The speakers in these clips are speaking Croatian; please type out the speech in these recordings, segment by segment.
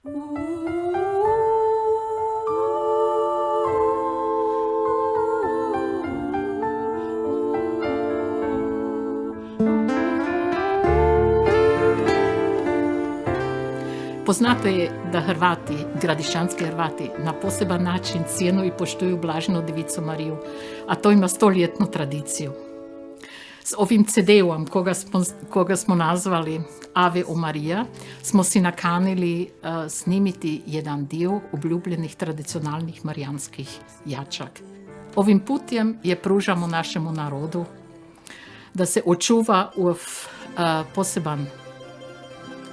Poznato je da Hrvati, gradišćanski Hrvati, na poseban način cijenu i poštuju Blaženu Devicu Mariju, a to ima 100-ljetnu tradiciju. S ovim CD-om, koga smo nazvali Ave o Marija, smo si nakanili snimiti jedan dio obljubljenih tradicionalnih marijanskih jačak. Ovim putem je pružamo našemu narodu da se očuva poseban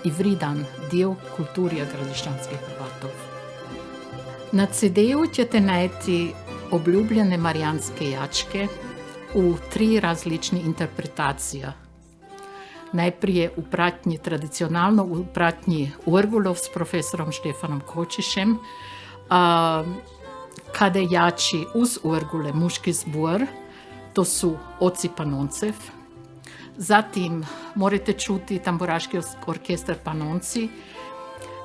i vridan dio kulturija gradišćanskih Hrvatov. Na CD-u ćete najti obljubljene marijanske jačke u 3 različne interpretacije. Najprije tradicionalno u pratnji Urgulov s profesorom Štefanom Kočišem, kada jači uz Urgule muški zbor, to su oci Panoncev. Zatim morate čuti tamburaški orkestar Panonci.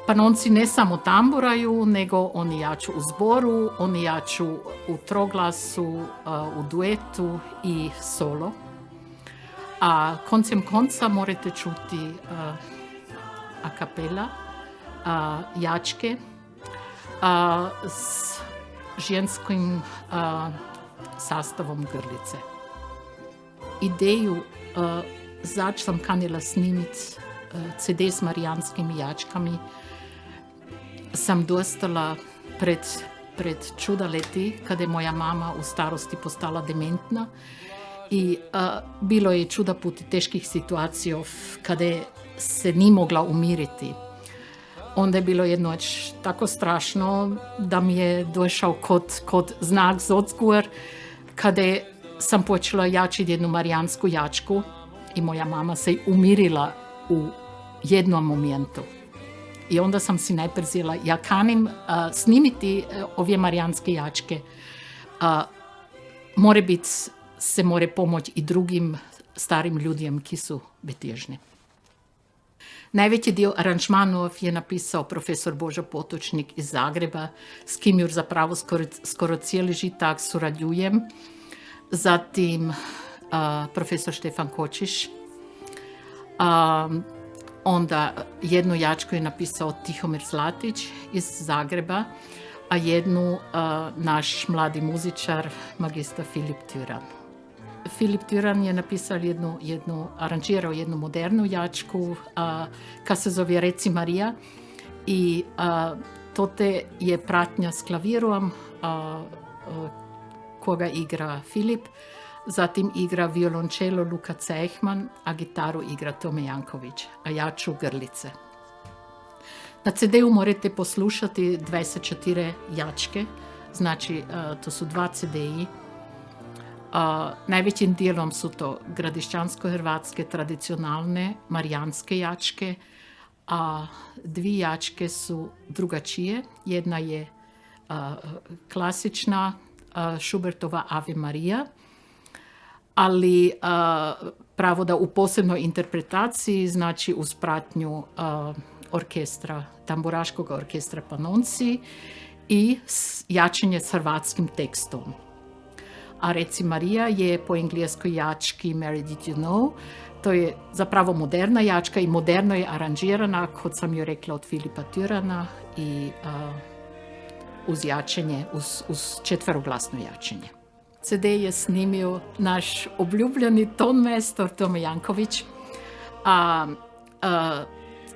Panonci ne samo tamburaju, nego oni jaču u zboru, oni jaču u troglasu, u duetu i solo. A koncem konca morate čuti a cappella, jačke s ženskim sastavom grlice. Ideju zač sam kanila snimiti CD s marijanskim jačkami sam dostala pred čuda leti, kada je moja mama u starosti postala dementna i bilo je čuda puti teških situacija kada se ni mogla umiriti. Onda je bilo jednoć tako strašno da mi je došao kod znak zodskur, kada sam počela jačiti jednu marijansku jačku i moja mama se umirila u jednom momentu. I onda sam si najprije zjela, ja kanim snimiti ove marijanske jačke. Se more pomoći i drugim starim ljudima ki su betježni. Najveći dio aranžmanov je napisao profesor Božo Potočnik iz Zagreba, s kim jur zapravo skoro cijeli žitak surađujem. Zatim profesor Štefan Kočiš. Onda jednu jačku je napisao Tihomir Zlatić iz Zagreba, a jednu naš mladi muzičar, magistar Filip Tyran. Filip Tyran je napisao aranžirao jednu modernu jačku, ka se zove Reci Marija, i tote je pratnja s klavirom, koga igra Filip, zatim igra violončelo Luka Cejhman, a gitaru igra Tome Janković, a jaču grlice. Na CD-u morate poslušati 24 jačke, znači to su 2 CD-i. Najvećim dijelom su to gradišćansko-hrvatske tradicionalne marijanske jačke, a 2 jačke su drugačije. Jedna je klasična Schubertova Ave Marija, ali pravo da u posebnoj interpretaciji, znači uz pratnju orkestra, tamburaškog orkestra Panonci i jačanje s hrvatskim tekstom. A Reci Marija je po engleskoj jački Mary Did You Know. To je zapravo moderna jačka i moderno je aranžirana, kot sam joj rekla, od Filipa Tyrana i uz jačenje, uz četveroglasno jačenje. CD je snimio naš obljubljeni tonmajstor Tome Janković, a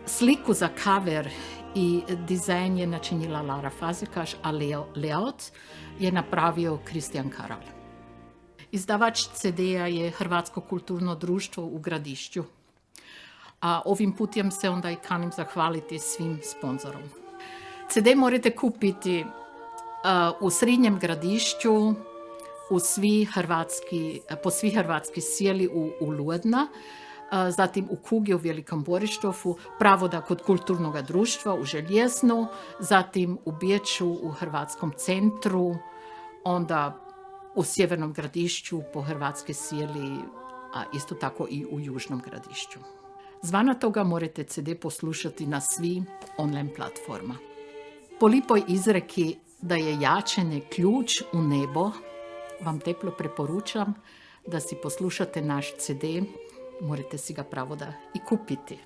sliku za cover i dizajn je načinila Lara Fazekaš, a layout je napravio Kristijan Karal. Izdavač CD-a je Hrvatsko kulturno društvo u Gradišću. A ovim putem se onda i kanim zahvaliti svim sponzorom. CD morate kupiti u Srednjem Gradišću, po svi hrvatski sjeli u Ludna, zatim u Kugi u Velikom Borištofu, pravoda kod kulturnog društva u Željeznu, zatim u Biječu u Hrvatskom centru, onda u Sjevernom Gradišću po hrvatske sjeli, a isto tako i u Južnom Gradišću. Zvana toga morate CD poslušati na svi online platforma. Po lipoj izreki da je jačanje ključ u nebo, vam teplo preporučam da si poslušate naš CD, morate si ga pravo da i kupiti.